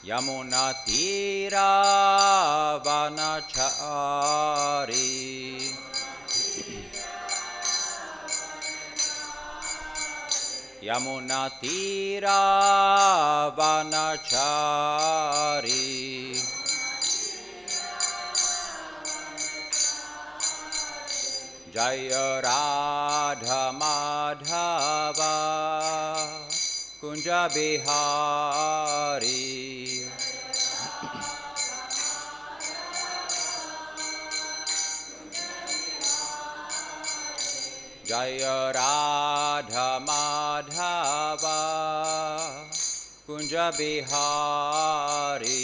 Yamunatira vanachari Yamunatira vanachari Jaya Radha Madhava Kunja Bihari Jaya Radha Madhava Kunja Bihari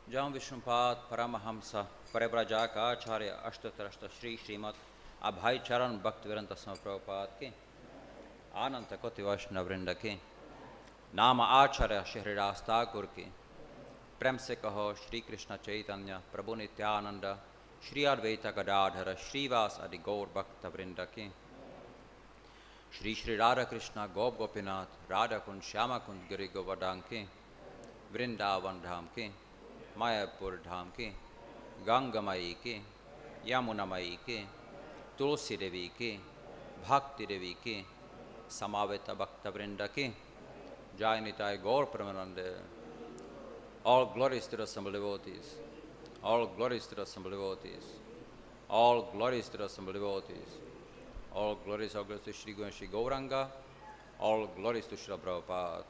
Jam Vishnupad Paramahamsa Parivrajaka Acharya Ashtatarashta Shri Srimad Abhay Charan Bhaktivedanta Swami Prabhupada ki Ananta Koti Vaishnava Vrinda ki Nama Acharya Shri Ras Thakur ki Prem se kaho Shri Krishna Chaitanya Prabhu Nityananda Shri Advaita Gadadhara Shrivas Adi Gaur Bhakta Vrinda ki Shri Shri Radha Krishna Gop Gopinath Radha Kund Shyama Kund Giri Govardhan ki Vrindavan Dham ki Mayapur Dham ki Gangamayi ki Yamunamayi ki Tulsi Devi ki Bhakti Devi ki Samaveta Bhakta Vrinda ki Jai Nitai Gaur Pramanande. All glories to the assembled devotees. All glories to the assembled devotees. All glories to the assembled devotees. All glories to Shri Guru and Shri Gauranga. All glories to Shri Prabhupada.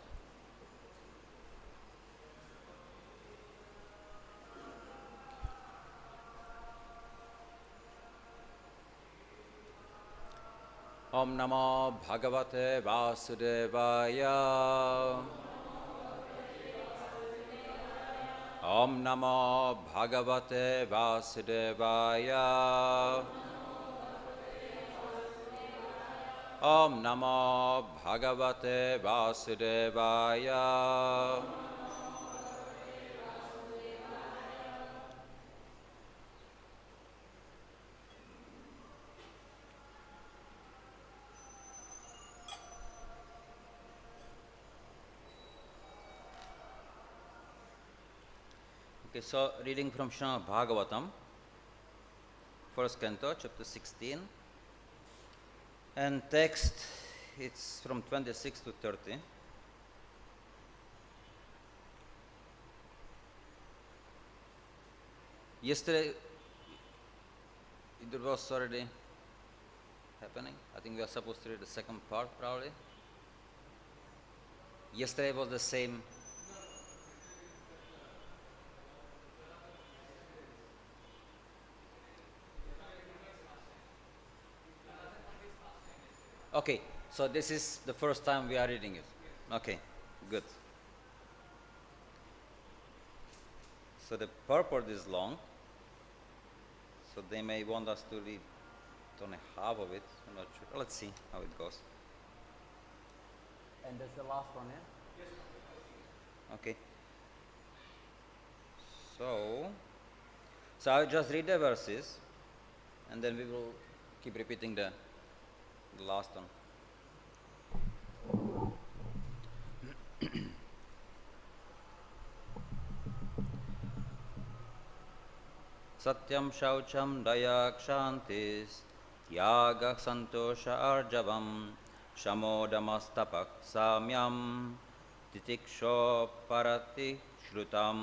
Om Namo Bhagavate Vasudevaya. Om Namo Bhagavate Vasudevaya. Om Namo Bhagavate Vasudevaya. Okay, so reading from Srimad Bhagavatam, first canto, chapter 16, and text, it's from 26 to 30. Yesterday, it was already happening. I think we are supposed to read the second part, probably. Yesterday was the same. Okay, so this is the first time we are reading it. Okay, good. So the purport is long, so they may want us to read only half of it. I'm not sure. Let's see how it goes. And that's the last one, yeah? Yes. Okay. So I'll just read the verses, and then we will keep repeating the last one. Satyaṁ śaucaṁ dayā kṣāntis tyāgaḥ santoṣa ārjavam śamo damas tapaḥ sāmyaṁ titikṣoparatiḥ śrutam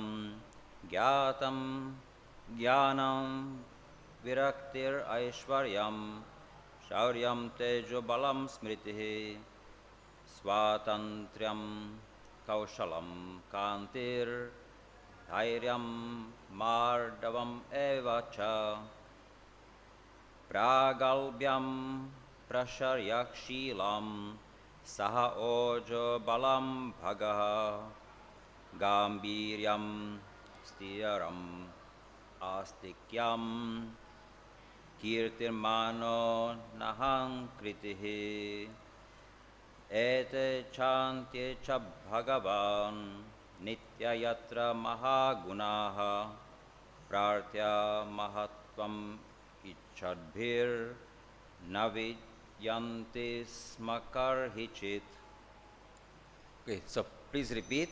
gyātam jñānaṁ viraktir aiśvaryaṁ śauryam tejo balaṁ smṛtiḥ svātantryaṁ kauṣalam kantir aiśvaryaṁ ārjavam eva ca pragalbyam prasharyakshilam saha ojo balaṁ bhagah gambīryam stiyaram astikyam kirtirmano nahang kritihi ete chantye cha bhagavan nitya yatra mahā-guṇāḥ prārtya mahatvam ichadbhir navidyanti smakarhichit. Okay, so please repeat.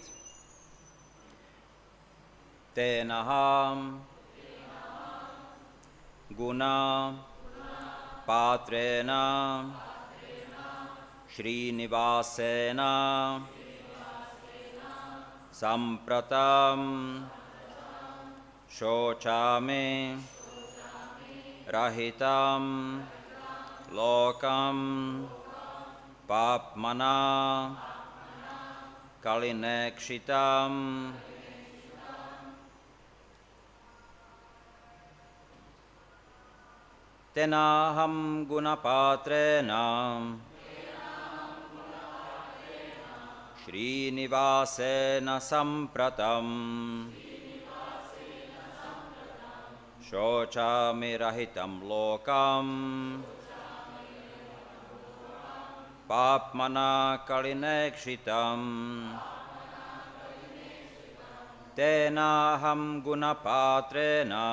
Tenaham guṇa-pātreṇa śrī-nivāsena sampratam śaucaṁ rahitam lokam papmana kalinekshitam tenaham guṇa-pātreṇa śrī-nivāsena sampratam śaucaṁ rahitam lokam papmana kalinekshitam tenaham guṇa-pātreṇa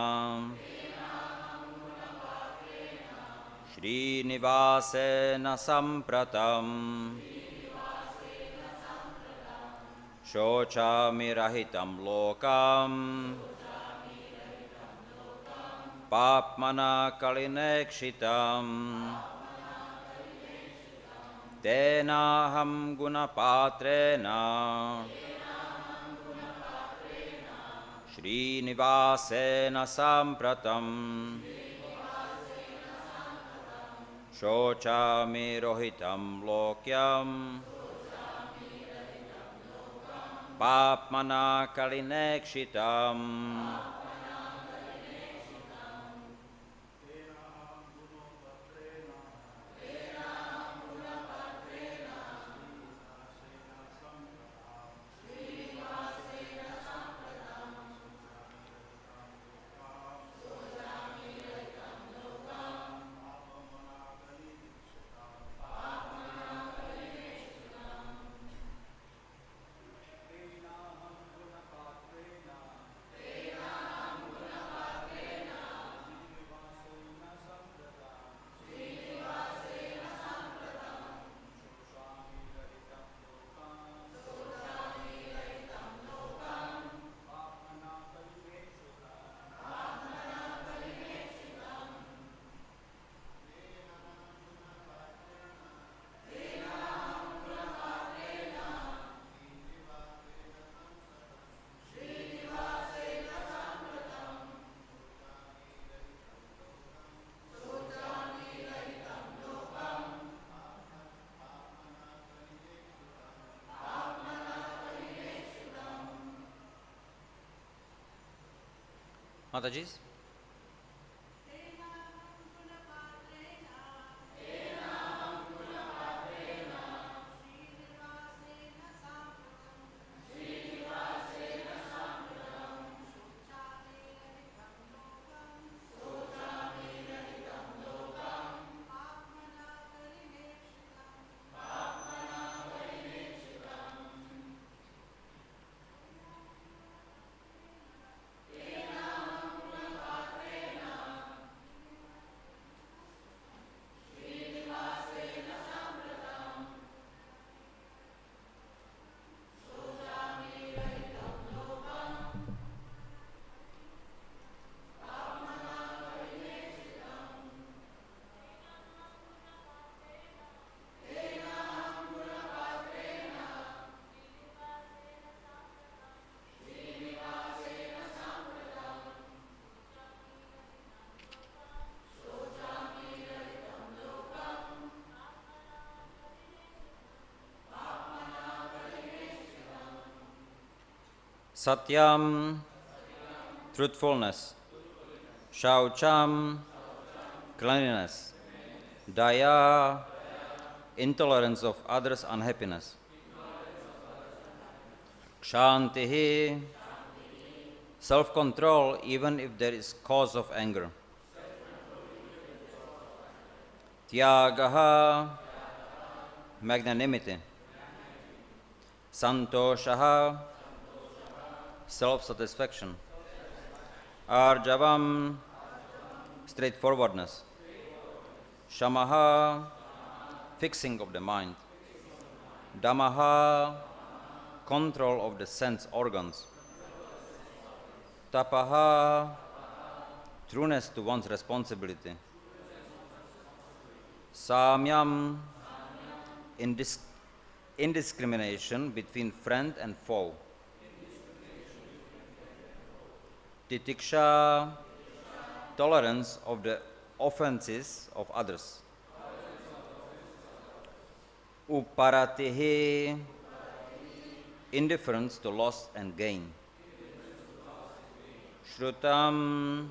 śrī-nivāsena sampratam śaucaṁ rahitam lokam papmana kalinekshitam tenaham guṇa-pātreṇa śrī-nivāsena sampratam śaucaṁ rahitam lokyam papmana kalinekshitam Matajis? Satyaṁ, truthfulness. Śaucaṁ, cleanliness. Dayā, intolerance of others' unhappiness. Kṣāntis, self-control even if there is cause of anger. Tyāgaḥ, magnanimity. Santoṣa, self-satisfaction. Ārjavam, straightforwardness. Shamaha, fixing of the mind. Damaha, control of the sense organs. Tapaḥ, trueness to one's responsibility. Sāmyaṁ, indiscrimination between friend and foe. Titikṣa, tolerance of the offenses of others. Uparatiḥ, indifference to loss and gain. Śrutam,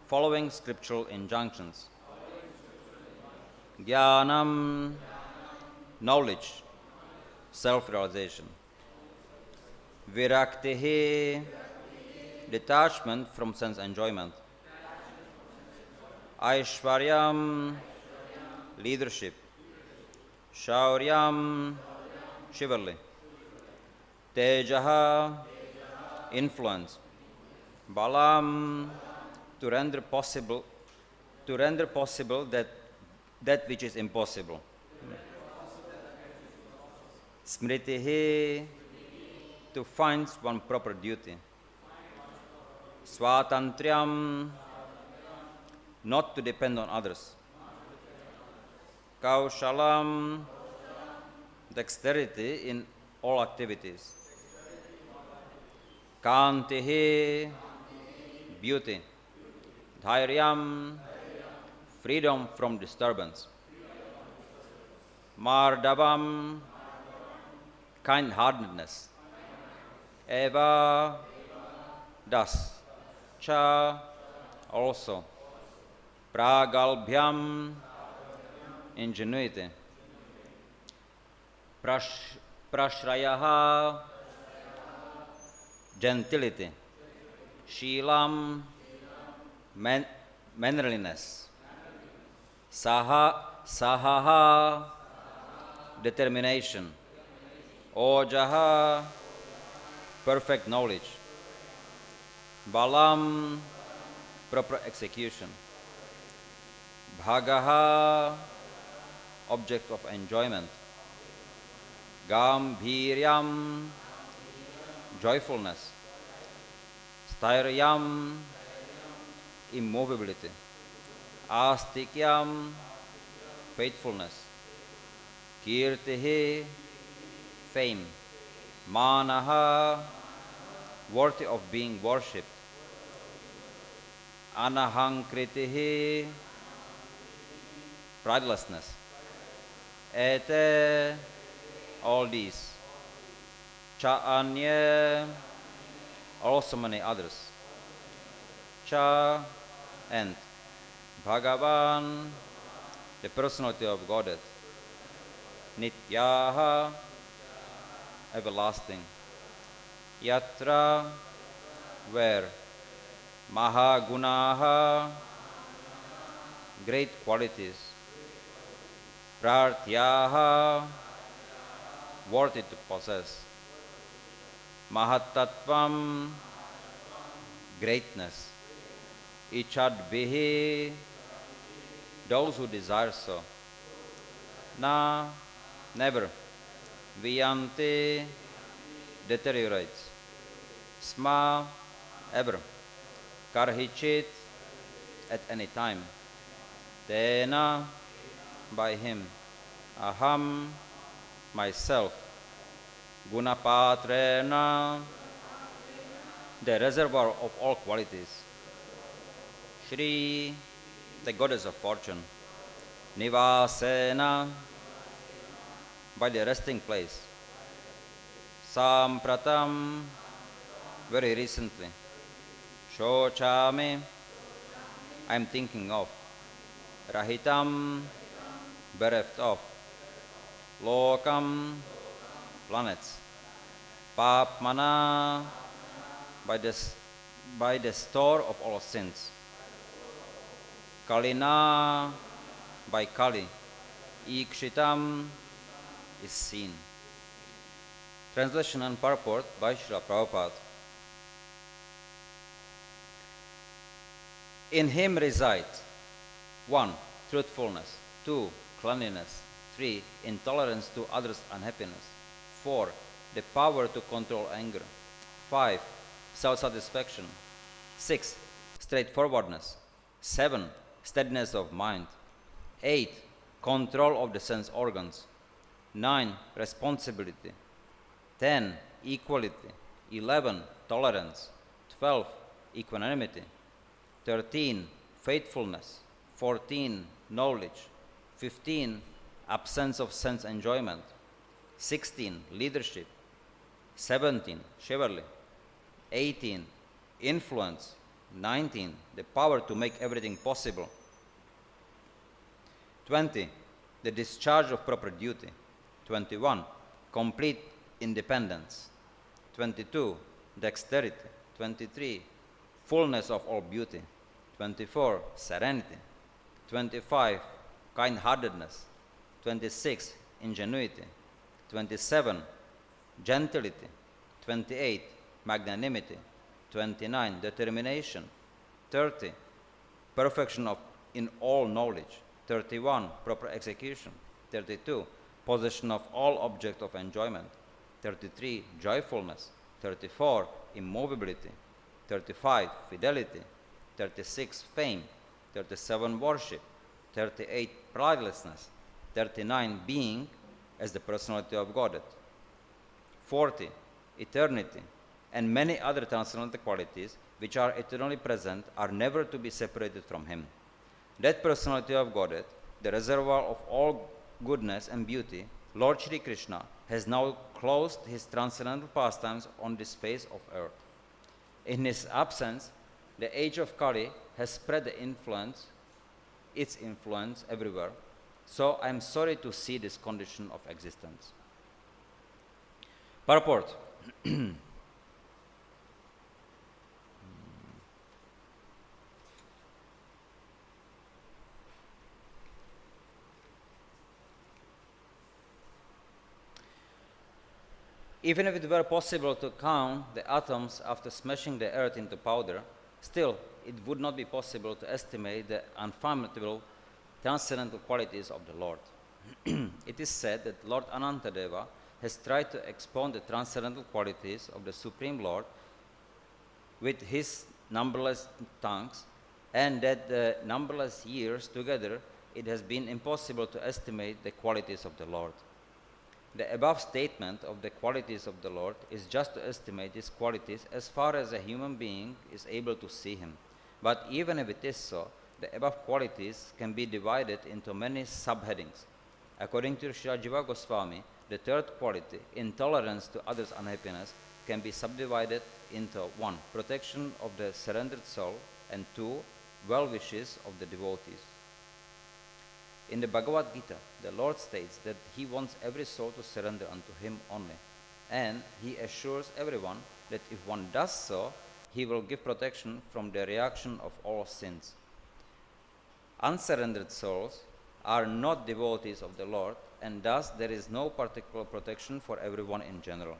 following scriptural injunctions. Jñānaṁ, knowledge, self-realization. Viraktir, detachment from sense enjoyment. Aiśvaryaṁ, leadership. Śauryaṁ, chivalry. Tejo, influence. Balaṁ, to render possible that which is impossible. smṛtiḥ, to find one proper duty. Svātantryaṁ, not to depend on others. Kauṣalam, dexterity in all activities. Kṣāntis, beauty. Dharyam, freedom from disturbance. Mārjavam, kind-heartedness. Eva, thus. Cha, also. Pragalbhyam, ingenuity. Prashrayah, gentility. Shīlam, mannerliness. Sahaha, determination. Ojaha, perfect knowledge. Balaṁ, proper execution. Bhagaha, object of enjoyment. Gambhīryam, joyfulness. Śaucaṁ, immovability. Āstikyam, faithfulness. Kirtiḥ, fame. Manaha, worthy of being worshipped. Anahankritiḥ, pridelessness. Ete, all these. Cha anya, also many others. Cha, and Bhagavan, the personality of Godhead. Nityaha, everlasting. Yatra, where. Mahā-guṇāḥ, great qualities. Prartyaha, worthy to possess. Mahattattvam, greatness. Ichadbhihi, those who desire so. Na, never. Viyanti, deteriorates. Sma, ever. Karhichit, at any time. Tena, by him. Aham, myself. Guṇa-pātreṇa, the reservoir of all qualities. Śrī, the goddess of fortune. Nivāsena, by the resting place. Sampratam, very recently. Śaucaṁ, I am thinking of. Rahitam, bereft of. Lokam, planets. Papmana, by the store of all sins. Kalina, by Kali. Ikshitam, is seen. Translation and purport by Srila Prabhupada. In him reside 1. Truthfulness. 2. Cleanliness. 3. Intolerance to others' unhappiness. 4. The power to control anger. 5. Self-satisfaction. 6. Straightforwardness. 7. Steadiness of mind. 8. Control of the sense organs. 9. Responsibility. 10. Equality. 11. Tolerance. 12. Equanimity. 13. Faithfulness. 14. Knowledge. 15. Absence of sense enjoyment. 16. Leadership. 17. Chivalry. 18. Influence. 19. The power to make everything possible. 20. The discharge of proper duty. 21. Complete independence. 22. Dexterity. 23. Fullness of all beauty. 24. Serenity. 25. Kind-heartedness. 26. Ingenuity. 27. Gentility. 28. Magnanimity. 29. Determination. 30. Perfection in all knowledge. 31. Proper execution. 32. Possession of all objects of enjoyment. 33. Joyfulness. 34. Immovability. 35. Fidelity. 36. Fame. 37. Worship. 38. Pridelessness. 39. Being as the personality of Godhead. 40. Eternity. And many other transcendental qualities which are eternally present are never to be separated from Him. That personality of Godhead, the reservoir of all goodness and beauty, Lord Shri Krishna, has now closed His transcendental pastimes on this face of earth. In His absence, the age of Kali has spread its influence everywhere. So I am sorry to see this condition of existence. Purport. Even if it were possible to count the atoms after smashing the earth into powder, still it would not be possible to estimate the unfathomable transcendental qualities of the Lord. It is said that Lord Anantadeva has tried to expound the transcendental qualities of the Supreme Lord with his numberless tongues, and that the numberless years together it has been impossible to estimate the qualities of the Lord. The above statement of the qualities of the Lord is just to estimate His qualities as far as a human being is able to see Him. But even if it is so, the above qualities can be divided into many subheadings. According to Srila Jiva Goswami, the third quality, intolerance to others' unhappiness, can be subdivided into 1. Protection of the surrendered soul, and 2. Well-wishes of the devotees. In the Bhagavad Gita, the Lord states that He wants every soul to surrender unto Him only, and He assures everyone that if one does so, He will give protection from the reaction of all sins. Unsurrendered souls are not devotees of the Lord, and thus there is no particular protection for everyone in general.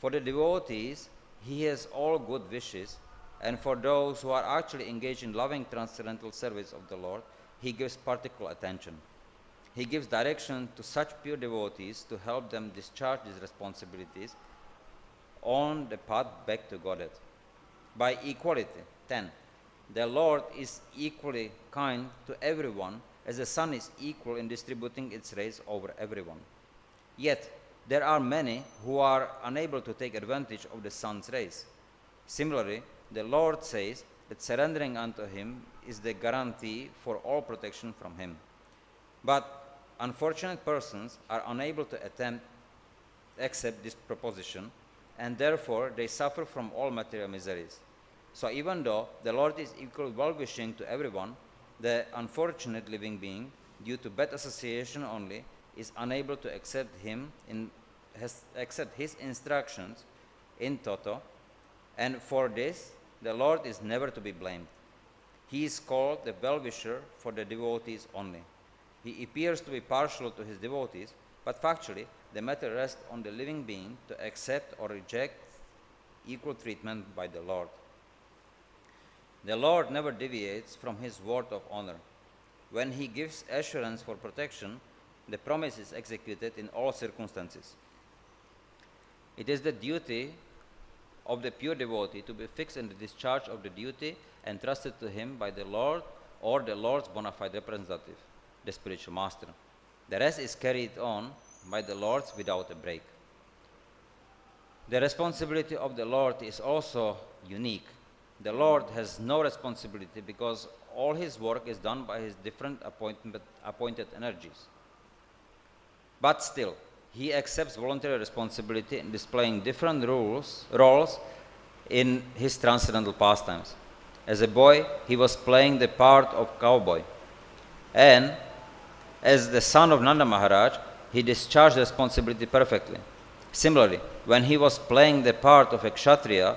For the devotees, He has all good wishes, and for those who are actually engaged in loving transcendental service of the Lord, He gives particular attention. He gives direction to such pure devotees to help them discharge these responsibilities on the path back to Godhead. By equality, 10. The Lord is equally kind to everyone as the sun is equal in distributing its rays over everyone. Yet, there are many who are unable to take advantage of the sun's rays. Similarly, the Lord says that surrendering unto Him is the guarantee for all protection from Him. But unfortunate persons are unable to accept this proposition, and therefore they suffer from all material miseries. So even though the Lord is equally well-wishing to everyone, the unfortunate living being, due to bad association only, is unable to accept His instructions in toto, and for this the Lord is never to be blamed. He is called the well-wisher for the devotees only. He appears to be partial to His devotees, but factually the matter rests on the living being to accept or reject equal treatment by the Lord. The Lord never deviates from His word of honor. When he gives assurance for protection, the promise is executed in all circumstances. It is the duty of the pure devotee to be fixed in the discharge of the duty entrusted to him by the Lord or the Lord's bona fide representative, the spiritual master. The rest is carried on by the Lords without a break. The responsibility of the Lord is also unique. The Lord has no responsibility because all his work is done by his different appointed energies. But still, he accepts voluntary responsibility in displaying different roles in his transcendental pastimes. As a boy, he was playing the part of cowboy. And as the son of Nanda Maharaj, he discharged responsibility perfectly. Similarly, when he was playing the part of a kshatriya,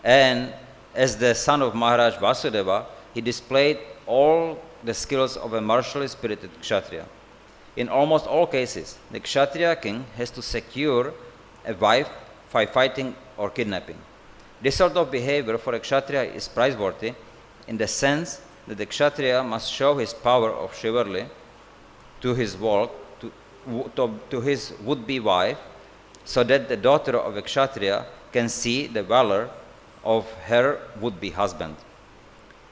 and as the son of Maharaj Vasudeva, he displayed all the skills of a martially spirited kshatriya. In almost all cases, the kshatriya king has to secure a wife by fighting or kidnapping. This sort of behavior for a kshatriya is praiseworthy in the sense that the kshatriya must show his power of chivalry to his his would-be wife, so that the daughter of a kshatriya can see the valor of her would-be husband.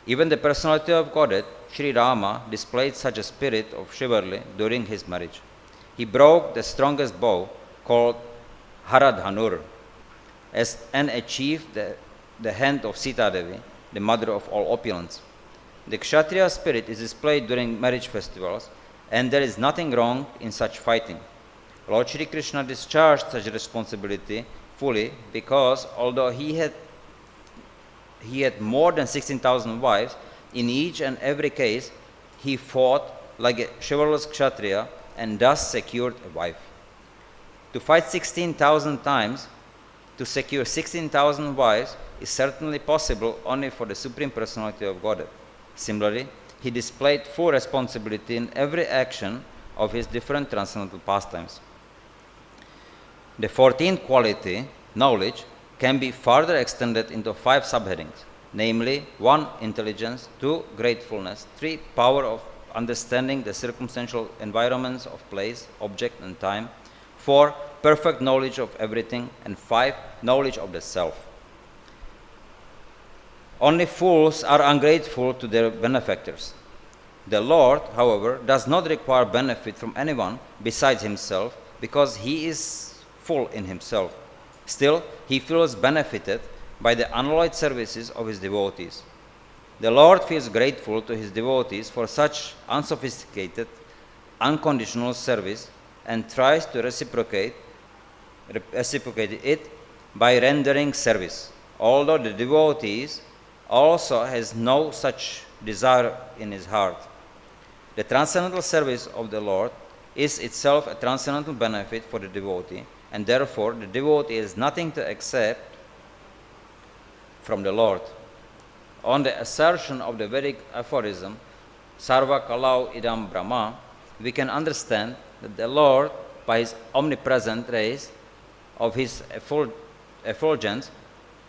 Even the personality of Godhead, Sri Rama, displayed such a spirit of chivalry during his marriage. He broke the strongest bow, called Haradhanur, and achieved the hand of Sita Devi, the mother of all opulence. The kshatriya spirit is displayed during marriage festivals, and there is nothing wrong in such fighting. Lord Shri Krishna discharged such responsibility fully because although he had more than 16,000 wives, in each and every case he fought like a chivalrous kshatriya and thus secured a wife. To fight 16,000 times to secure 16,000 wives is certainly possible only for the Supreme Personality of Godhead. Similarly, he displayed full responsibility in every action of his different transcendental pastimes. The 14th quality, knowledge, can be further extended into 5 subheadings, namely 1. Intelligence, 2. Gratefulness, 3. Power of understanding the circumstantial environments of place, object, and time, 4. Perfect knowledge of everything, and 5. Knowledge of the self. Only fools are ungrateful to their benefactors. The Lord, however, does not require benefit from anyone besides himself because he is full in himself. Still, he feels benefited by the unalloyed services of his devotees. The Lord feels grateful to his devotees for such unsophisticated, unconditional service and tries to reciprocate it by rendering service, although the devotees also has no such desire in his heart. The transcendental service of the Lord is itself a transcendental benefit for the devotee, and therefore the devotee has nothing to accept from the Lord. On the assertion of the Vedic aphorism, Sarva Kalau Idam Brahma, we can understand that the Lord, by his omnipresent rays of his effulgence,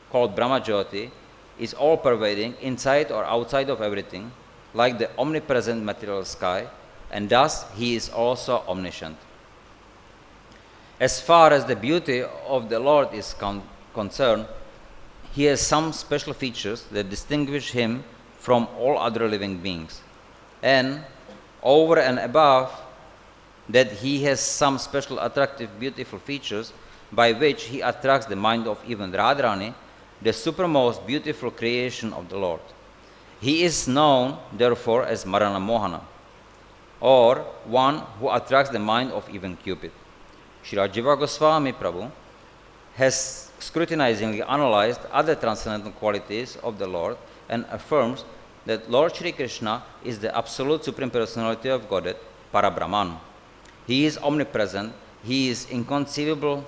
called Brahma Jyoti, is all-pervading inside or outside of everything, like the omnipresent material sky, and thus he is also omniscient. As far as the beauty of the Lord is concerned, he has some special features that distinguish him from all other living beings. And over and above that, he has some special attractive, beautiful features by which he attracts the mind of even Radharani, the supermost beautiful creation of the Lord. He is known, therefore, as Marana Mohana, or one who attracts the mind of even Cupid. Srila Jiva Goswami Prabhu has scrutinizingly analyzed other transcendental qualities of the Lord and affirms that Lord Shri Krishna is the absolute Supreme Personality of Godhead, Parabrahman. He is omnipresent, he is inconceivable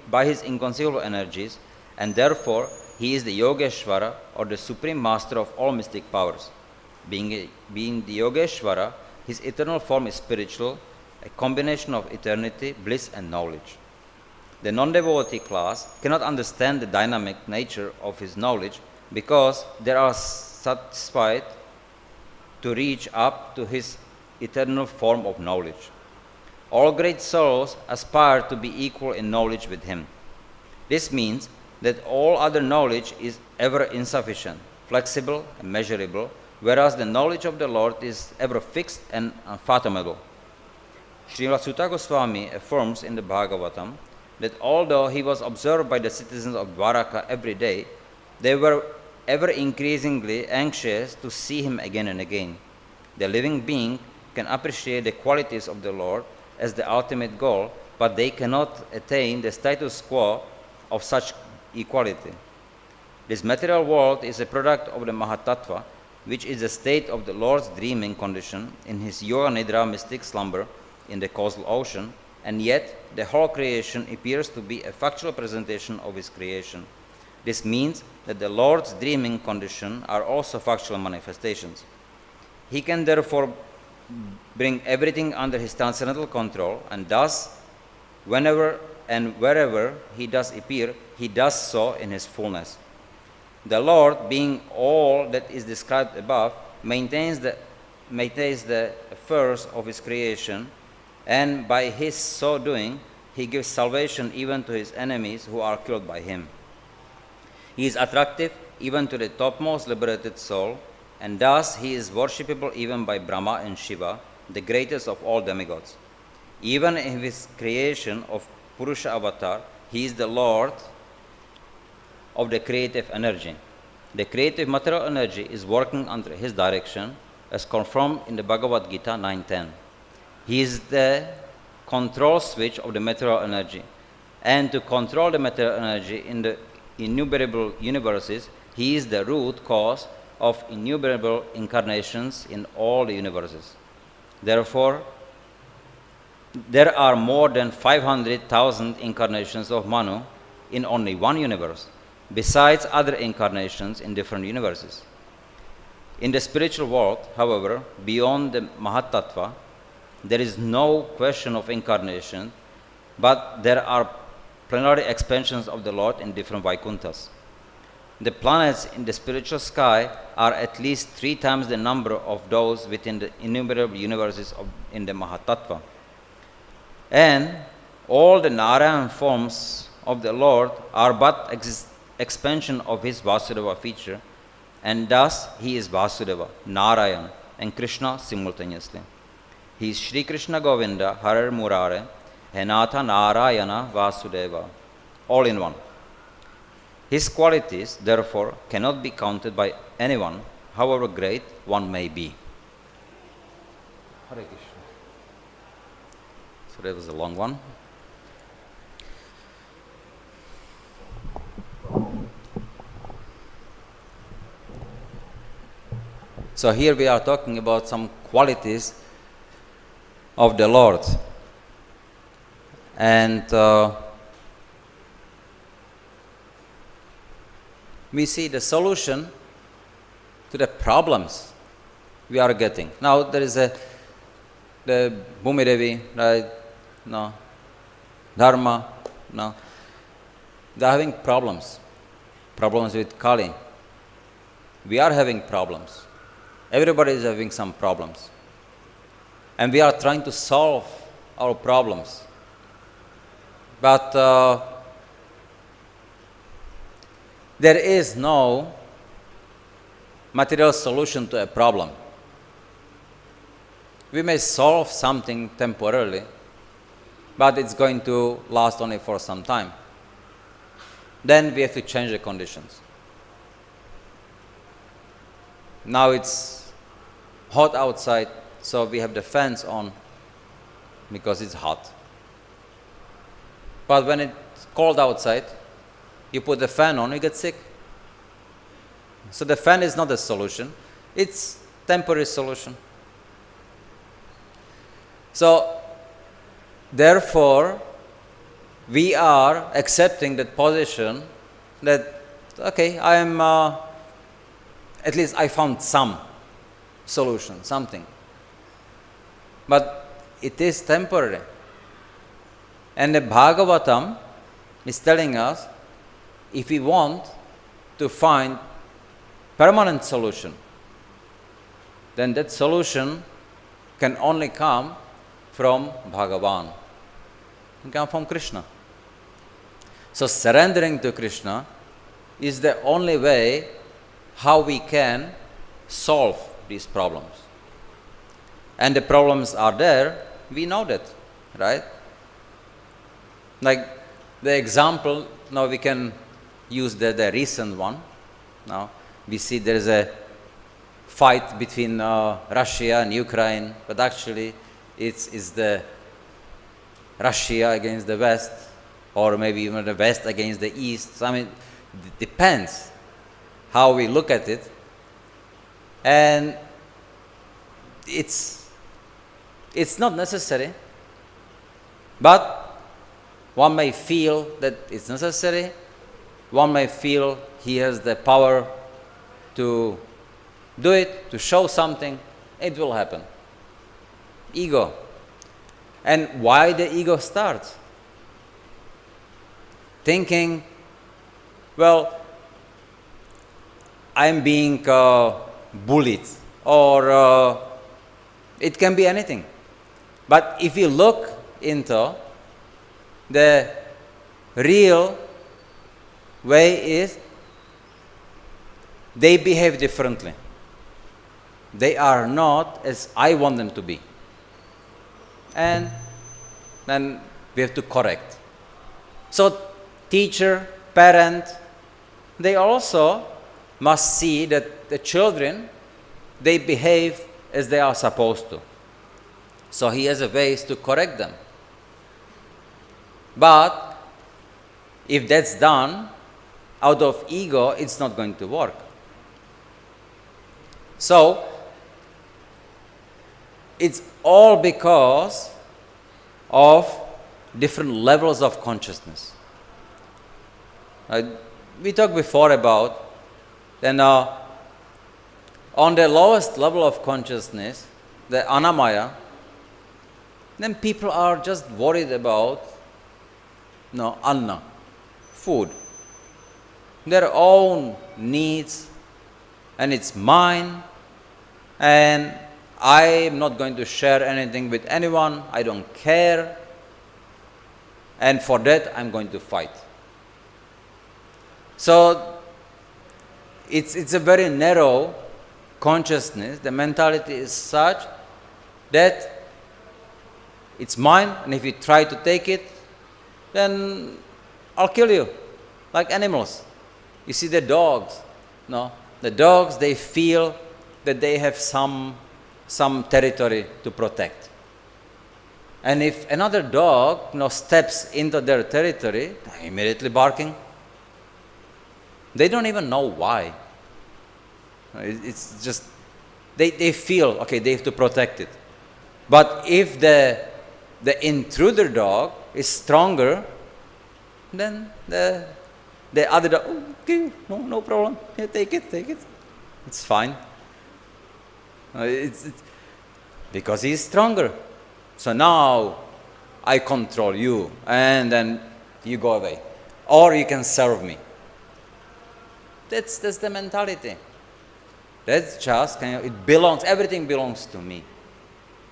by his inconceivable energies, and therefore he is the Yogeshwara, or the Supreme Master of all mystic powers. Being the Yogeshwara, his eternal form is spiritual, a combination of eternity, bliss, and knowledge. The non-devotee class cannot understand the dynamic nature of his knowledge because they are satisfied to reach up to his eternal form of knowledge. All great souls aspire to be equal in knowledge with him. This means that all other knowledge is ever insufficient, flexible, and measurable, whereas the knowledge of the Lord is ever fixed and unfathomable. Srila Sutta Goswami affirms in the Bhagavatam that although he was observed by the citizens of Dwaraka every day, they were ever increasingly anxious to see him again and again. The living being can appreciate the qualities of the Lord as the ultimate goal, but they cannot attain the status quo of such equality. This material world is a product of the mahatattva, which is the state of the Lord's dreaming condition in his yoga nidra mystic slumber in the causal ocean, and yet the whole creation appears to be a factual presentation of his creation. This means that the Lord's dreaming condition are also factual manifestations. He can therefore bring everything under his transcendental control, and thus, whenever and wherever he does appear, he does so in his fullness. The Lord, being all that is described above, maintains the affairs of his creation, and by his so doing, he gives salvation even to his enemies who are killed by him. He is attractive even to the topmost liberated soul, and thus he is worshipable even by Brahma and Shiva, the greatest of all demigods. Even in his creation of Purusha avatar, he is the Lord of the creative energy. The creative material energy is working under his direction, as confirmed in the Bhagavad Gita 9.10. He is the control switch of the material energy. And to control the material energy in the innumerable universes, he is the root cause of innumerable incarnations in all the universes. Therefore, there are more than 500,000 incarnations of Manu in only one universe, besides other incarnations in different universes. In the spiritual world, however, beyond the Mahatattva, there is no question of incarnation, but there are plenary expansions of the Lord in different Vaikunthas. The planets in the spiritual sky are at least 3 times the number of those within the innumerable universes in the Mahatattva. And all the Narayan forms of the Lord are but expansion of his Vasudeva feature, and thus he is Vasudeva, Narayan, and Krishna simultaneously. He is Shri Krishna Govinda, Harer Murare, Henatha Narayana Vasudeva, all in one. His qualities, therefore, cannot be counted by anyone, however great one may be. Hare Krishna. So that was a long one. So here we are talking about some qualities of the Lord. And we see the solution to the problems we are getting. Now there is the Bhumi Devi, right? No. Dharma, no. They are having problems with Kali. We are having problems. Everybody is having some problems. And we are trying to solve our problems. But there is no material solution to a problem. We may solve something temporarily, but it's going to last only for some time. Then we have to change the conditions. Now it's hot outside, so we have the fans on because it's hot. But when it's cold outside, you put the fan on, you get sick. So the fan is not the solution, it's temporary solution. So therefore, we are accepting that position that, okay, I am, at least I found some solution, something. But it is temporary. And the Bhagavatam is telling us, if we want to find permanent solution, then that solution can only come from Bhagavan, can come from Krishna. So surrendering to Krishna is the only way how we can solve these problems. And the problems are there, we know that, right? Like the example, now we can use the recent one. Now we see there is a fight between Russia and Ukraine, but actually it's the Russia against the West, or maybe even the West against the East. So, I mean, it depends how we look at it. And it's not necessary, but one may feel that it's necessary. One may feel he has the power to do it, to show something. It will happen. Ego. And why the ego starts? Thinking, well, I'm being bullied, or it can be anything. But if you look into the real way, is they behave differently. They are not as I want them to be. And then we have to correct. So teacher, parent, they also must see that the children, they behave as they are supposed to. So he has a ways to correct them. But if that's done out of ego, it's not going to work. So it's all because of different levels of consciousness. We talked before about then on the lowest level of consciousness, the anamaya, then people are just worried about anna, food, their own needs, and it's mine, and I'm not going to share anything with anyone, I don't care, and for that I'm going to fight. So it's a very narrow consciousness. The mentality is such that it's mine, and if you try to take it, then I'll kill you, like animals. You see the dogs, the dogs, they feel that they have some territory to protect. And if another dog steps into their territory, they're immediately barking. They don't even know why. It's just, they feel, okay, they have to protect it. But if the intruder dog is stronger, then the other dog, oh, okay, no problem, yeah, take it, it's fine. It's because he's stronger. So now I control you, and then you go away, or you can serve me. That's the mentality. That's just it belongs. Everything belongs to me.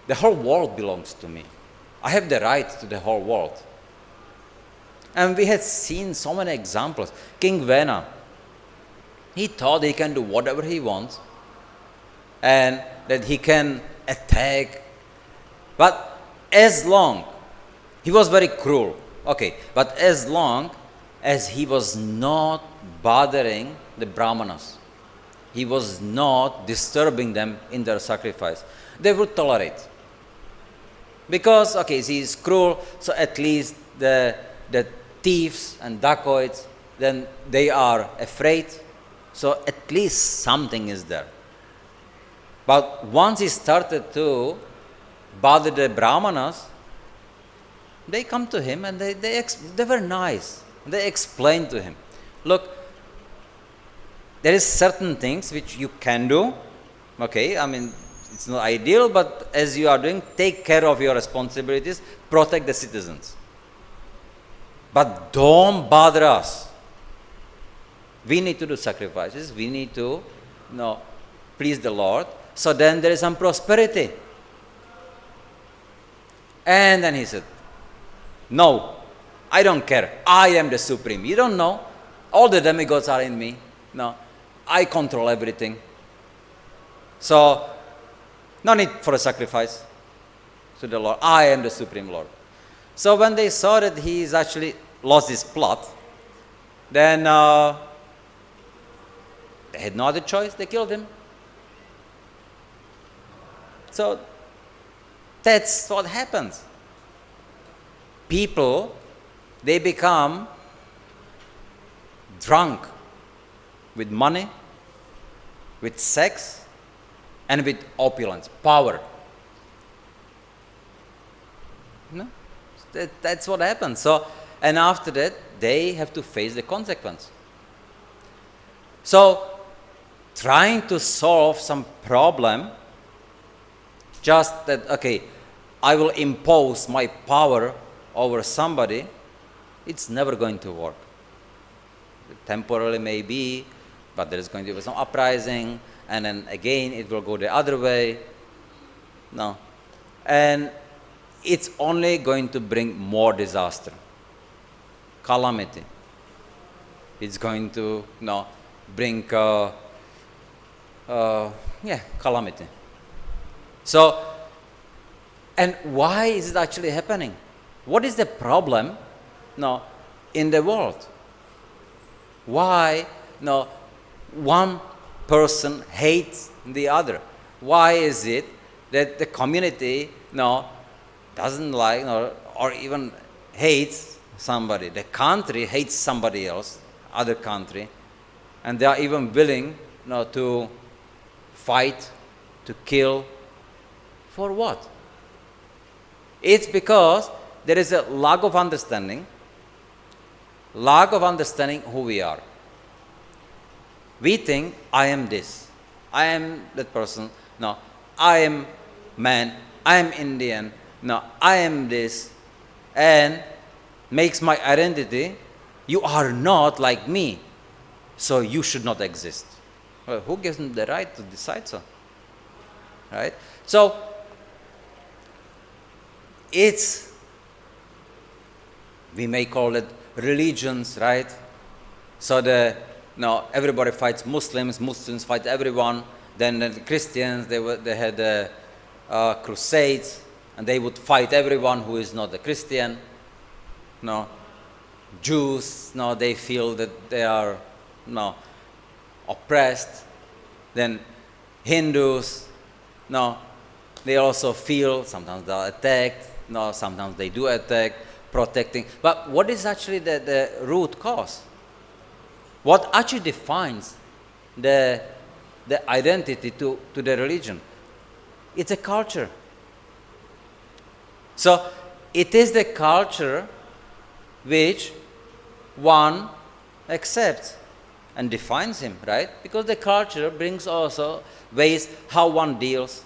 The whole world belongs to me. I have the right to the whole world. And we had seen so many examples. King Vena, he thought he can do whatever he wants, and that he can attack. But as long, he was very cruel, okay, but as long as he was not bothering the Brahmanas, he was not disturbing them in their sacrifice, they would tolerate. Because, okay, he is cruel, so at least the thieves and dacoits, then they are afraid, so at least something is there. But once he started to bother the Brahmanas, they come to him and they were nice. They explained to him, look, there is certain things which you can do, okay, I mean, it's not ideal, but as you are doing, take care of your responsibilities, protect the citizens. But don't bother us. We need to do sacrifices, we need to please the Lord, so then there is some prosperity. And then he said, no, I don't care. I am the Supreme. You don't know. All the demigods are in me. No, I control everything. So, no need for a sacrifice to the Lord. I am the Supreme Lord. So when they saw that he's actually lost his plot, then they had no other choice. They killed him. So that's what happens. People, they become drunk with money, with sex, and with opulence, power. No? That's what happens. So, and after that, they have to face the consequence. So, trying to solve some problem, just that, okay, I will impose my power over somebody, it's never going to work. Temporarily maybe, but there is going to be some uprising, and then again it will go the other way. No. And it's only going to bring more disaster, calamity. It's going to bring calamity. So, and why is it actually happening? What is the problem in the world? Why one person hates the other? Why is it that the community doesn't like or even hates somebody? The country hates somebody else, other country, and they are even willing to fight, to kill. For what? It's because there is a lack of understanding who we are. We think, I am this, I am that person, no, I am man, I am Indian, no, I am this, and makes my identity, you are not like me, so you should not exist. Well, who gives them the right to decide so? Right? So, it's, we may call it religions, right? So everybody fights Muslims, Muslims fight everyone. Then the Christians, they had crusades, and they would fight everyone who is not a Christian. Jews, they feel that they are oppressed. Then Hindus, they also feel sometimes they are attacked. Sometimes they do attack, protecting. But what is actually the root cause? What actually defines the identity to the religion? It's a culture. So it is the culture which one accepts and defines him, right? Because the culture brings also ways how one deals.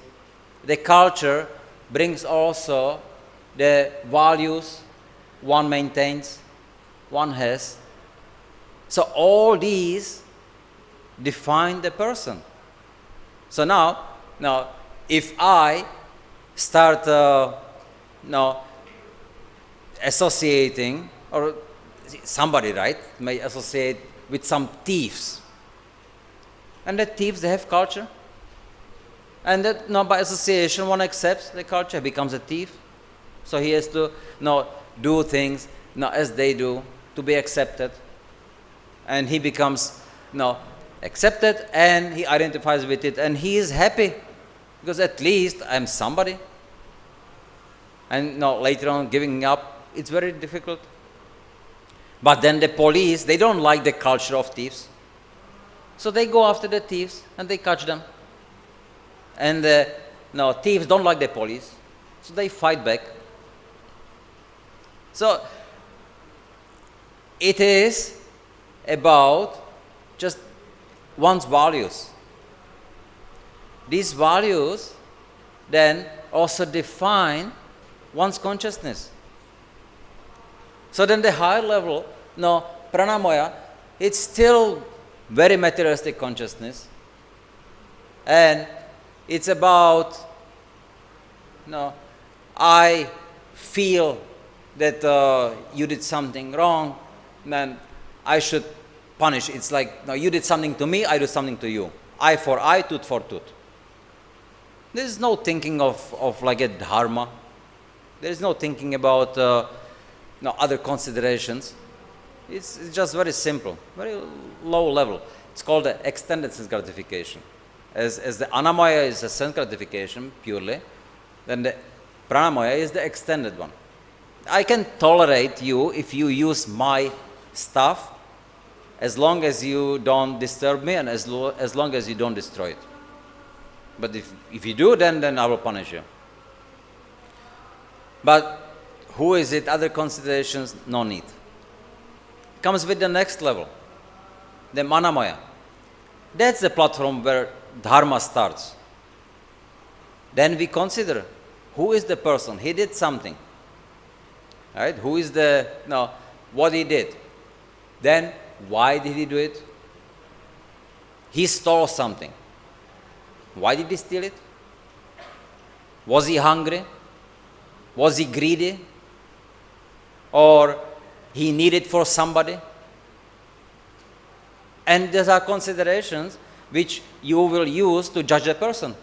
The culture brings also the values one maintains, one has. So all these define the person. So now if I start associating, or somebody, right, may associate with some thieves, and the thieves, they have culture, and that by association one accepts the culture, becomes a thief. So he has to do things as they do to be accepted, and he becomes accepted, and he identifies with it, and he is happy because at least I'm somebody. And later on giving up, it's very difficult. But then the police, they don't like the culture of thieves, so they go after the thieves and they catch them. And thieves don't like the police, so they fight back. So it is about just one's values. These values then also define one's consciousness. So then the higher level, pranamaya, it's still very materialistic consciousness, and it's about I feel that you did something wrong, then I should punish. It's like, no, you did something to me, I do something to you. Eye for eye, tooth for tooth. There is no thinking of like a dharma. There is no thinking about other considerations. It's just very simple, very low level. It's called the extended sense gratification. As the anamaya is a sense gratification purely, then the pranamaya is the extended one. I can tolerate you if you use my stuff as long as you don't disturb me and as long as you don't destroy it. But if you do, then I will punish you. But who is it? Other considerations, no need. Comes with the next level, the manamaya. That's the platform where dharma starts. Then we consider who is the person. He did something. Right? Who is what he did. Then why did he do it? He stole something. Why did he steal it? Was he hungry? Was he greedy? Or he needed for somebody? And these are considerations which you will use to judge a person.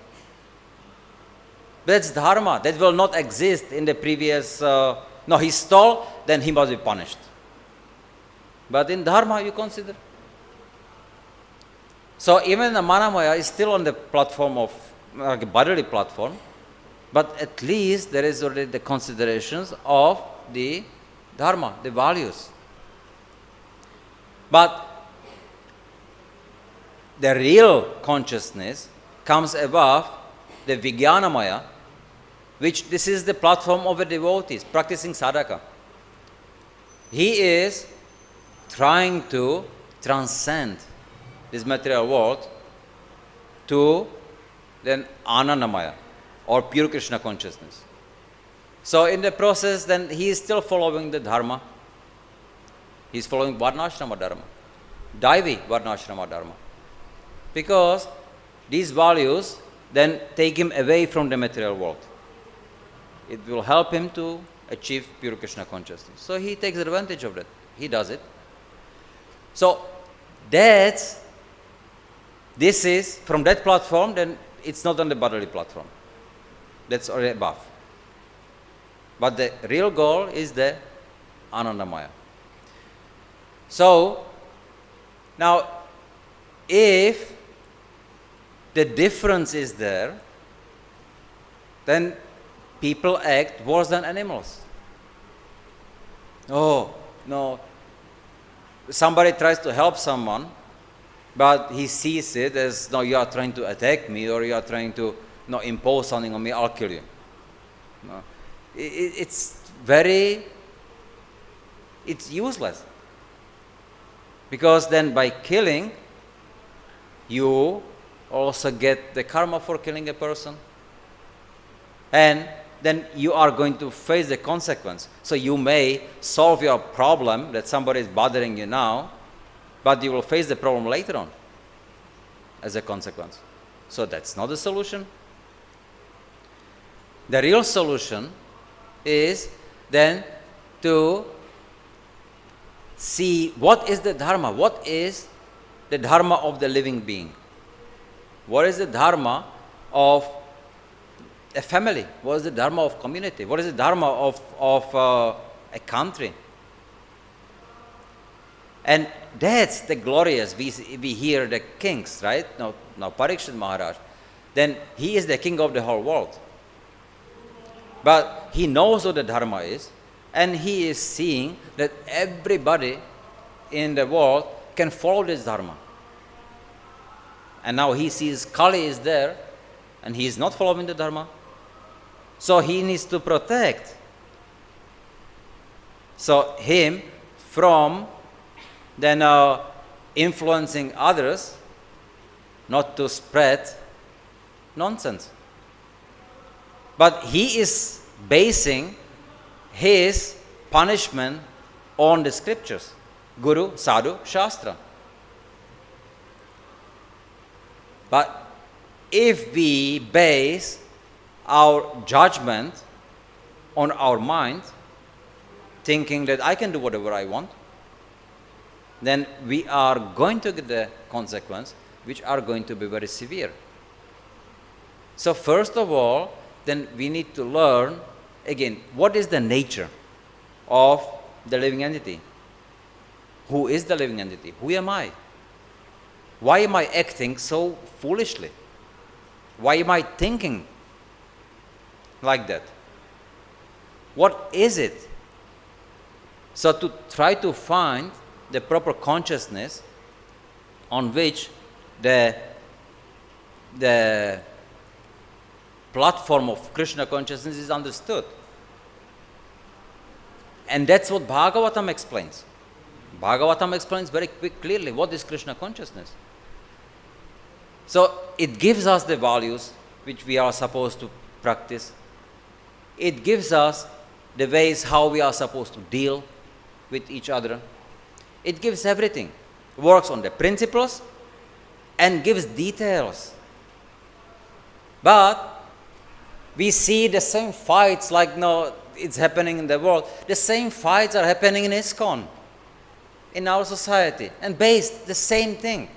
That's dharma. That will not exist in the previous... he stole, then he must be punished. But in dharma, you consider. So even the manamaya is still on the platform of, like a bodily platform, but at least there is already the considerations of the dharma, the values. But the real consciousness comes above the vijnanamaya, which this is the platform of a devotee practicing sadhaka. He is trying to transcend this material world to then anandamaya or pure Krishna consciousness. So in the process, then he is still following the dharma. He is following varnashrama dharma, daivi varnashrama dharma. Because these values then take him away from the material world. It will help him to achieve pure Krishna consciousness. So he takes advantage of that. He does it. So this is, from that platform, then it's not on the bodily platform. That's already above. But the real goal is the anandamaya. So, now, if the difference is there, then people act worse than animals. Oh, no. Somebody tries to help someone, but he sees it as, no, you are trying to attack me, or you are trying to impose something on me, I'll kill you. No. It's useless. Because then by killing, you also get the karma for killing a person. And then you are going to face the consequence. So you may solve your problem that somebody is bothering you now, but you will face the problem later on as a consequence. So that's not the solution. The real solution is then to see what is the dharma, what is the dharma of the living being, what is the dharma of a family, what is the dharma of community, what is the dharma of a country. And that's the glorious, we hear the kings, right? Now Parikshit Maharaj, then he is the king of the whole world. But he knows what the dharma is, and he is seeing that everybody in the world can follow this dharma. And now he sees Kali is there, and he is not following the dharma. So he needs to protect him from then influencing others not to spread nonsense. But he is basing his punishment on the scriptures, Guru, Sadhu, Shastra. But if we base our judgment on our mind, thinking that I can do whatever I want, then we are going to get the consequence which are going to be very severe. So first of all, then we need to learn, again, what is the nature of the living entity? Who is the living entity? Who am I? Why am I acting so foolishly? Why am I thinking like that? What is it? So to try to find the proper consciousness on which the platform of Krishna consciousness is understood. And that's what Bhagavatam explains. Bhagavatam explains very clearly what is Krishna consciousness. So it gives us the values which we are supposed to practice. It gives us the ways how we are supposed to deal with each other. It gives everything. Works on the principles and gives details. But we see the same fights like no, it's happening in the world. The same fights are happening in ISKCON, in our society, and based the same thing.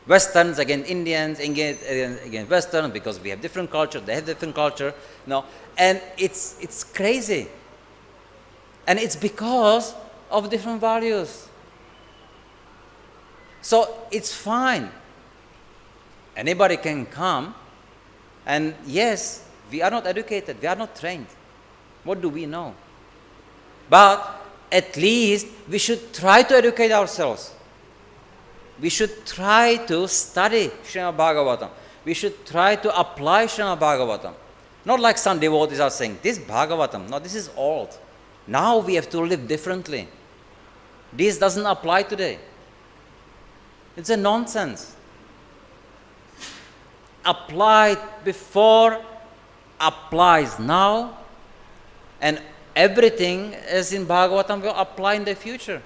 Westerns against Indians, against Westerns, because we have different culture, they have different culture, and it's crazy. And it's because of different values. So it's fine. Anybody can come, and yes, we are not educated, we are not trained. What do we know? But at least we should try to educate ourselves. We should try to study Srimad Bhagavatam. We should try to apply Srimad Bhagavatam. Not like some devotees are saying, this Bhagavatam, no, this is old. Now we have to live differently. This doesn't apply today. It's a nonsense. Applied before applies now, and everything as in Bhagavatam will apply in the future.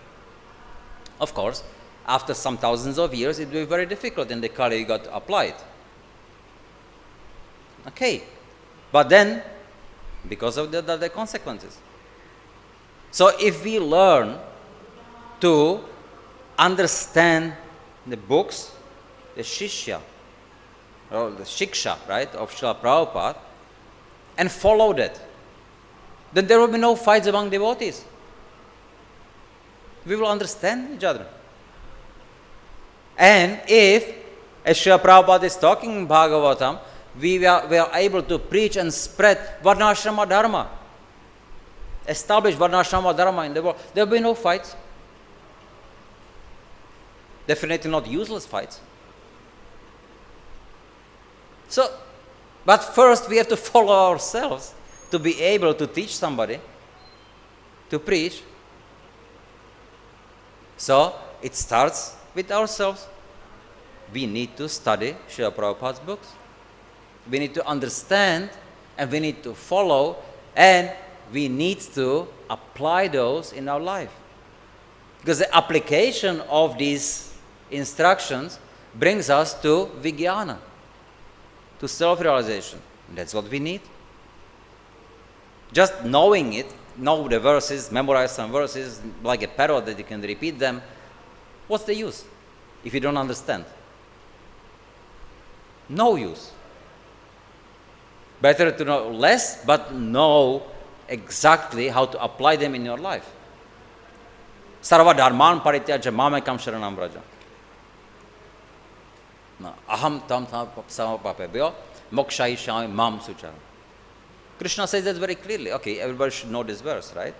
Of course, after some thousands of years, it will be very difficult in the Kali Yuga to apply it. Okay, but then, because of the consequences. So if we learn to understand the books, the Shishya, or the Shiksha, right, of Srila Prabhupada, and follow that, then there will be no fights among devotees. We will understand each other. And if, as Srila Prabhupada is talking in Bhagavatam, we are able to preach and spread Varnashrama Dharma, establish Varnashrama Dharma in the world, there will be no fights. Definitely not useless fights. So, but first we have to follow ourselves to be able to teach somebody, to preach. So, it starts with ourselves. We need to study Srila Prabhupada's books. We need to understand, and we need to follow, and we need to apply those in our life. Because the application of these instructions brings us to vijnana, to self-realization. That's what we need. Just knowing it, know the verses, memorize some verses, like a parrot that you can repeat them, what's the use if you don't understand? No use. Better to know less, but know exactly how to apply them in your life. Sarva dharman parityajya mamekam sharanam vraja. Aham tam samapapebhyo mokshayishyami mam sucharam. Krishna says that very clearly. Okay, everybody should know this verse, right?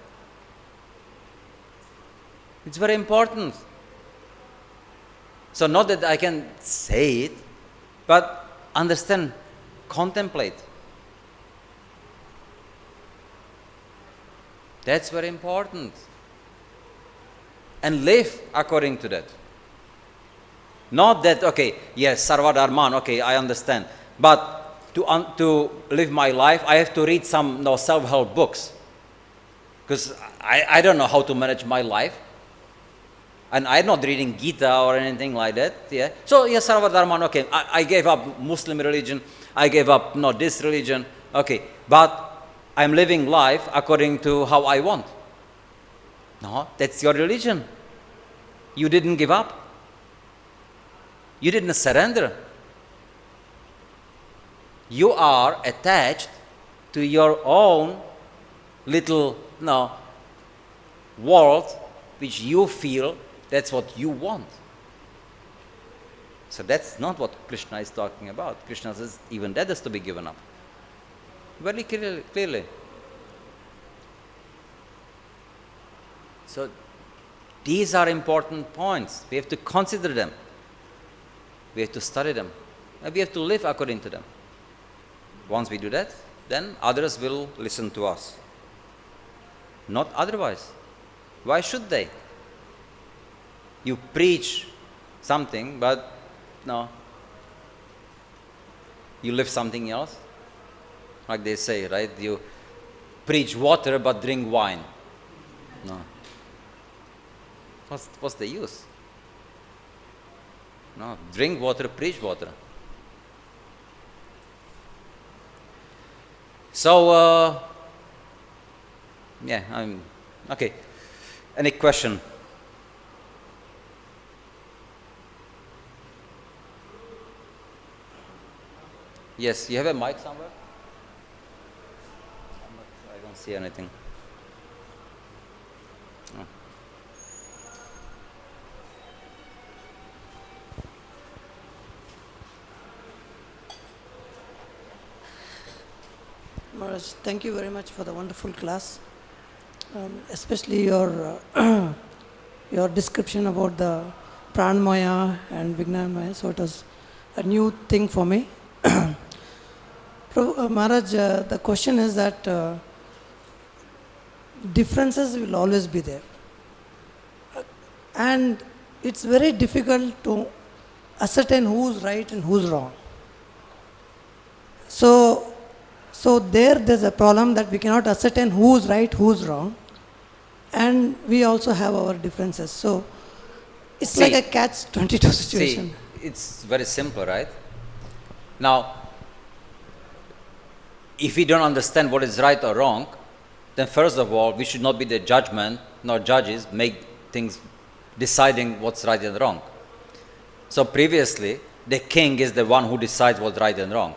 It's very important. So not that I can say it, but understand, contemplate. That's very important. And live according to that. Not that, okay, yes, sarva dharman, okay, I understand. But to live my life, I have to read some self-help books. Because I don't know how to manage my life. And I'm not reading Gita or anything like that. Yeah. So, yes, sarva dharman, okay, I gave up Muslim religion. I gave up this religion. Okay, but I'm living life according to how I want. No, that's your religion. You didn't give up. You didn't surrender. You are attached to your own little world, which you feel that's what you want. So that's not what Krishna is talking about. Krishna says even that has to be given up. Very clearly. So these are important points. We have to consider them. We have to study them. And we have to live according to them. Once we do that, then others will listen to us. Not otherwise. Why should they? You preach something, but no, you live something else. Like they say, right? You preach water, but drink wine. No. What's the use? No, drink water, preach water. So, okay. Any question? Yes, you have a mic somewhere? I don't see anything. No. Maharaj, thank you very much for the wonderful class, especially your your description about the pranamaya and vijnanamaya. So it was a new thing for me. Maharaj, the question is that differences will always be there, and it's very difficult to ascertain who's right and who's wrong. So there's a problem that we cannot ascertain who's right, who's wrong, and we also have our differences. So it's like a catch-22 situation. See, it's very simple, right? Now, if we don't understand what is right or wrong, then first of all, we should not be the judgment, nor judges, make things deciding what's right and wrong. So previously, the king is the one who decides what's right and wrong.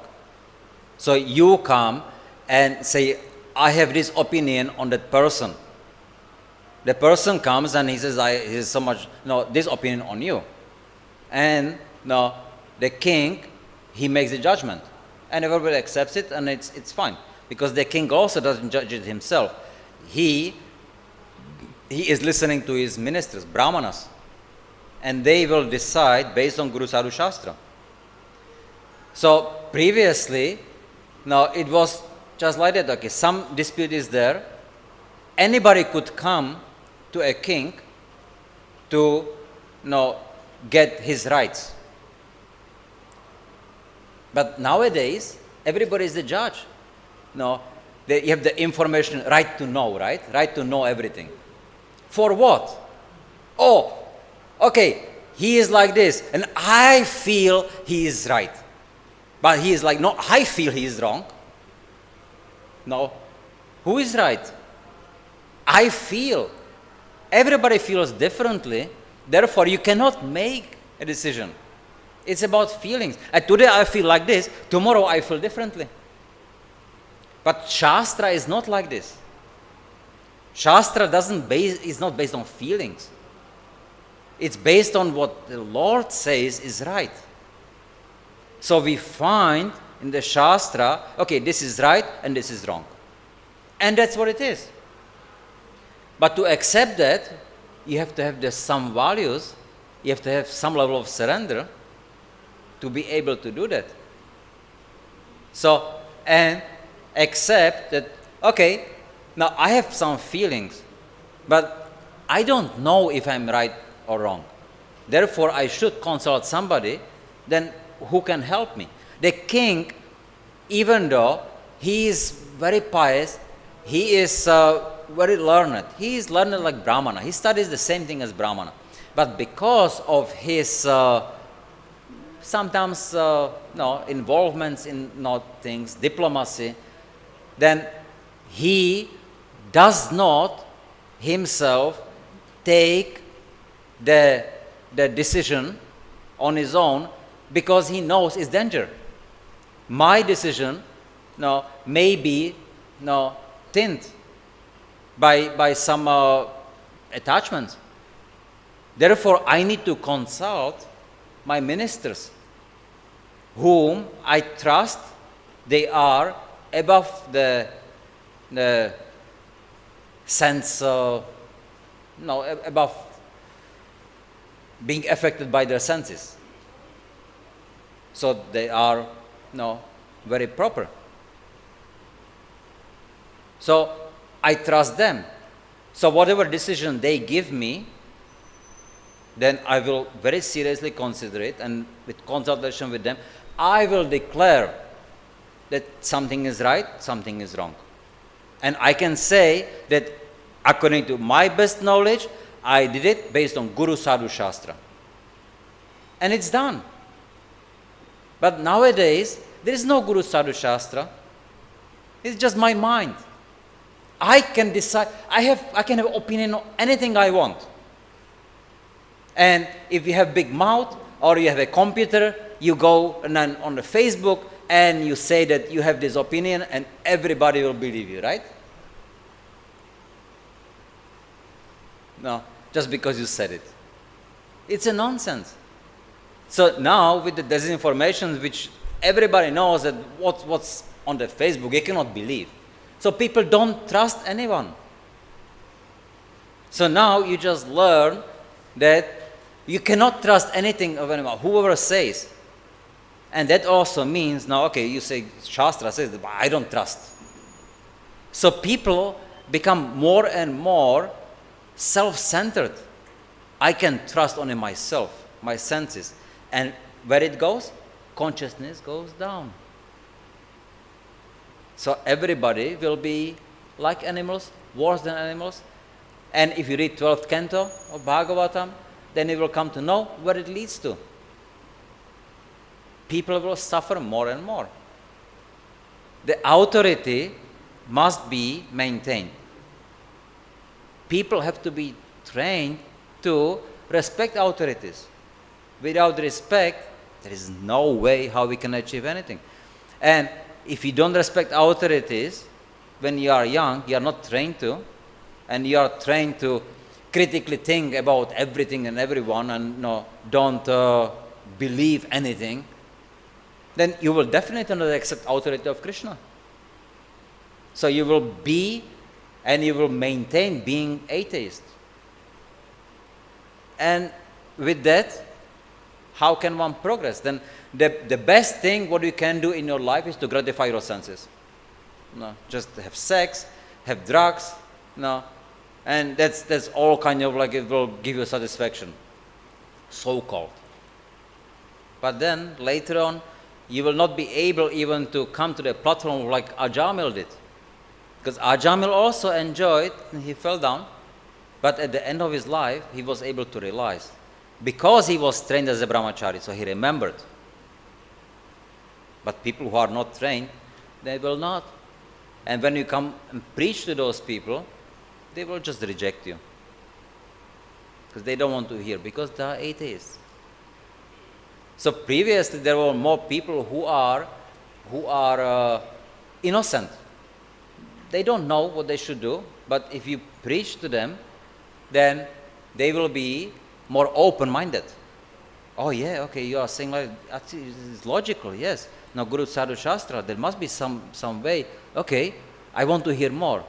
So you come and say, I have this opinion on that person. The person comes and he says, this opinion on you. And the king, he makes a judgment. And everybody accepts it, and it's fine. Because the king also doesn't judge it himself. He is listening to his ministers, brahmanas. And they will decide based on Guru Sadhu Shastra. So previously, it was just like that. Okay, some dispute is there. Anybody could come to a king to get his rights. But nowadays, everybody is the judge. You have the information, right to know, right? Right to know everything. For what? Oh, okay, he is like this, and I feel he is right. But he is like, no, I feel he is wrong. No, who is right? I feel. Everybody feels differently. Therefore, you cannot make a decision. It's about feelings. Today I feel like this, tomorrow I feel differently. But Shastra is not like this. Shastra is not based on feelings. It's based on what the Lord says is right. So we find in the Shastra, okay, this is right and this is wrong. And that's what it is. But to accept that, you have to have some values, you have to have some level of surrender to be able to do that. So, and accept that, okay, now I have some feelings, but I don't know if I'm right or wrong. Therefore, I should consult somebody, then who can help me? The king, even though he is very pious, he is very learned. He is learned like Brahmana. He studies the same thing as Brahmana. But because of his sometimes involvements in things, diplomacy, then he does not himself take the decision on his own because he knows it's danger. My decision may be tint by some attachments. Therefore, I need to consult my ministers, whom I trust they are above the sense, above being affected by their senses. So they are very proper. So I trust them. So whatever decision they give me, then I will very seriously consider it, and with consultation with them, I will declare that something is right, something is wrong. And I can say that according to my best knowledge, I did it based on Guru Sadhu Shastra. And it's done. But nowadays, there is no Guru Sadhu Shastra. It's just my mind. I can decide, I can have opinion on anything I want. And if you have big mouth or you have a computer, you go on the Facebook and you say that you have this opinion and everybody will believe you, right? No, just because you said it. It's a nonsense. So now with the disinformation, which everybody knows that what's on the Facebook, you cannot believe. So people don't trust anyone. So now you just learn that you cannot trust anything of anyone, whoever says. And that also means, now, okay, you say Shastra says, but I don't trust. So people become more and more self-centered. I can trust only myself, my senses. And where it goes, consciousness goes down. So everybody will be like animals, worse than animals. And if you read 12th canto of Bhagavatam, then you will come to know where it leads to. People will suffer more and more. The authority must be maintained. People have to be trained to respect authorities. Without respect, there is no way how we can achieve anything. And if you don't respect authorities, when you are young, you are not trained to, and you are trained to critically think about everything and everyone and don't believe anything, then you will definitely not accept authority of Krishna. So you will be and you will maintain being atheist. And with that, how can one progress? Then the best thing what you can do in your life is to gratify your senses. Just have sex, have drugs, and that's all kind of like it will give you satisfaction, so-called. But then later on, you will not be able even to come to the platform like Ārjavam did. Because Ārjavam also enjoyed, and he fell down, but at the end of his life, he was able to realize. Because he was trained as a brahmachari, so he remembered. But people who are not trained, they will not. And when you come and preach to those people, they will just reject you. Because they don't want to hear, because they are atheists. So previously there were more people who are innocent. They don't know what they should do, but if you preach to them, then they will be more open-minded. Oh yeah, okay, you are saying like, actually it's logical, yes. Now Guru Sadhu Shastra, there must be some way, okay, I want to hear more.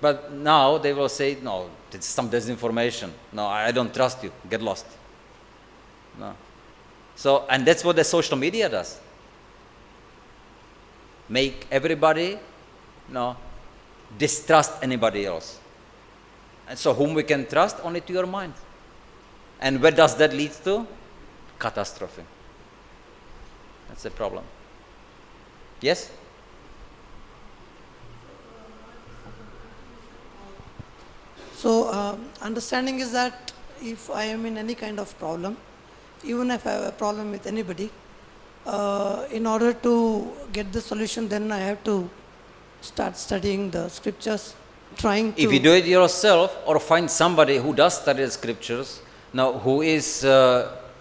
But now they will say, no, it's some disinformation. No, I don't trust you, get lost. No. So, and that's what the social media does. Make everybody distrust anybody else. And so whom we can trust? Only to your mind. And where does that lead to? Catastrophe. That's the problem. Yes? So understanding is that if I am in any kind of problem, even if I have a problem with anybody, in order to get the solution, then I have to start studying the scriptures, trying to... If you do it yourself or find somebody who does study the scriptures, now who is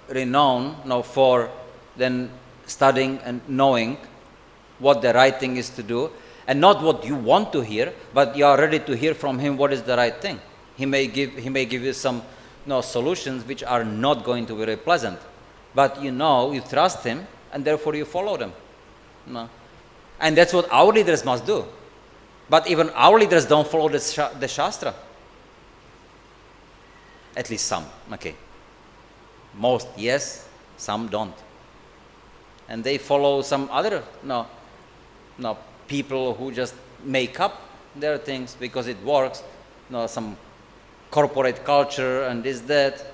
renowned now for then studying and knowing what the right thing is to do, and not what you want to hear, but you are ready to hear from him what is the right thing. He may give you some solutions which are not going to be very pleasant, but you trust him, and therefore you follow them. No. And that's what our leaders must do. But even our leaders don't follow the Shastra. At least some, okay. Most, yes, some don't. And they follow some other people who just make up their things because it works, some corporate culture and this, that.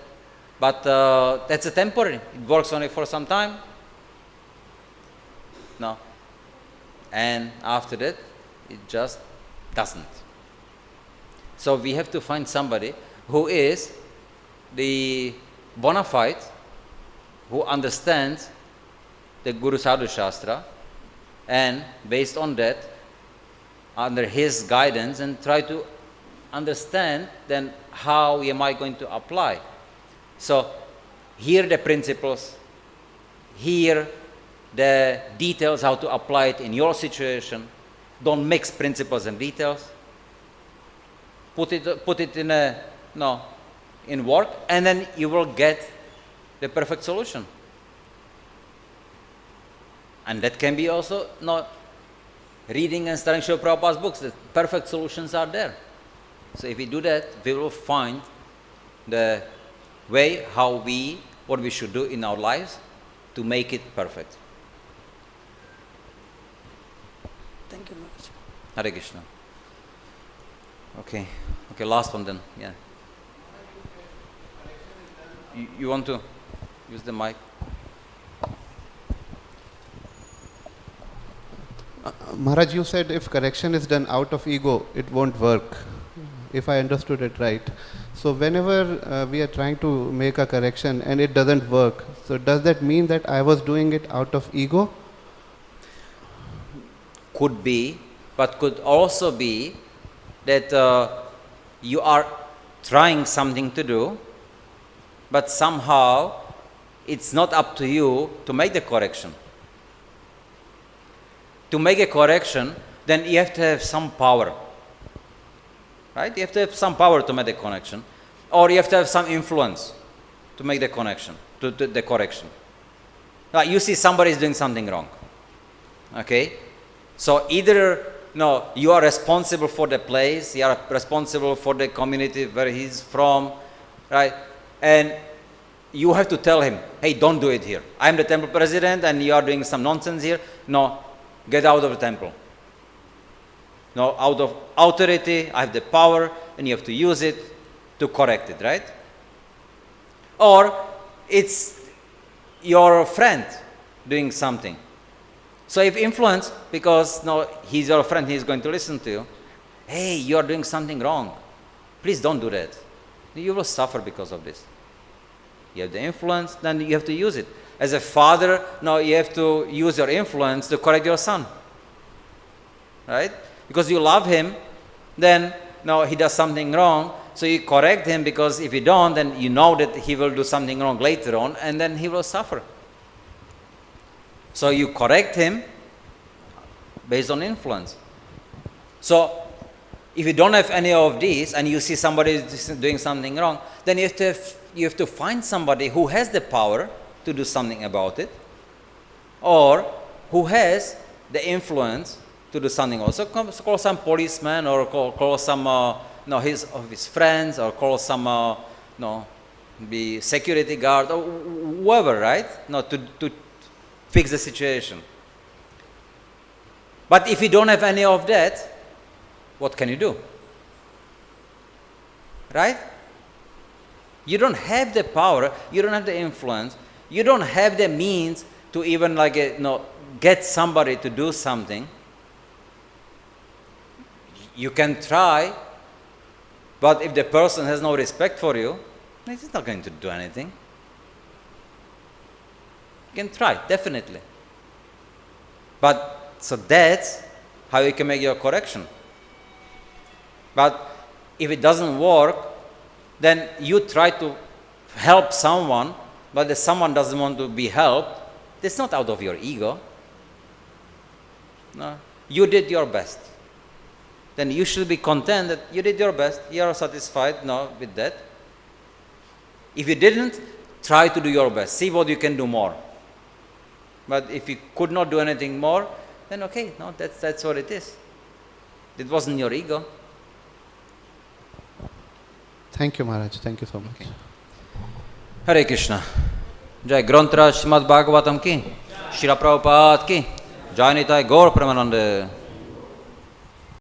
But that's a temporary. It works only for some time. No. And after that, it just doesn't. So we have to find somebody who is the bona fide, who understands the Guru Sadhu Shastra, and based on that, under his guidance, and try to understand then how am I going to apply. So here the principles, here the details how to apply it in your situation. Don't mix principles and details. Put it in work, and then you will get the perfect solution. And that can be also reading and studying Srila Prabhupada's books. The perfect solutions are there. So if we do that, we will find the way what we should do in our lives to make it perfect. Thank you very much. Hare Krishna. Okay, last one then. Yeah. You want to use the mic? Maharaj, you said if correction is done out of ego, it won't work, if I understood it right. So whenever we are trying to make a correction and it doesn't work, so does that mean that I was doing it out of ego? Could be, but could also be that you are trying something to do, but somehow it's not up to you to make the correction. To make a correction, then you have to have some power. Right? You have to have some power to make the connection. Or you have to have some influence to make the connection, to the correction. Like you see somebody is doing something wrong. Okay? So either you are responsible for the place, you are responsible for the community where he's from, right? And you have to tell him, hey, don't do it here. I'm the temple president and you are doing some nonsense here. No, get out of the temple. No, out of authority, I have the power and you have to use it to correct it, right? Or it's your friend doing something. So if influence, because he's your friend, he's going to listen to you. Hey, you are doing something wrong. Please don't do that. You will suffer because of this. You have the influence, then you have to use it. As a father, you have to use your influence to correct your son. Right? Because you love him, then he does something wrong, so you correct him, because if you don't, then you know that he will do something wrong later on, and then he will suffer. So you correct him based on influence. So if you don't have any of these, and you see somebody doing something wrong, then you have to find somebody who has the power to do something about it, or who has the influence to do something also. Call some policeman, or call some his friends, or call some be security guard, or whoever, right? To fix the situation. But if you don't have any of that, what can you do? Right? You don't have the power, you don't have the influence, you don't have the means to even get somebody to do something. You can try, but if the person has no respect for you, he's not going to do anything. You can try, definitely. But so that's how you can make your correction. But if it doesn't work, then you try to help someone, but if someone doesn't want to be helped, it's not out of your ego. No, you did your best. Then you should be content that you did your best, you are satisfied with that. If you didn't, try to do your best, see what you can do more. But if you could not do anything more, then okay, no, that's what it is. It wasn't your ego. Thank you, Maharaj. Thank you so much. Okay. Hare Krishna. Jai Grantaraj Srimad Bhagavatam ki, Srila Prabhupada ki, Jai Nitai Gaur Premanande.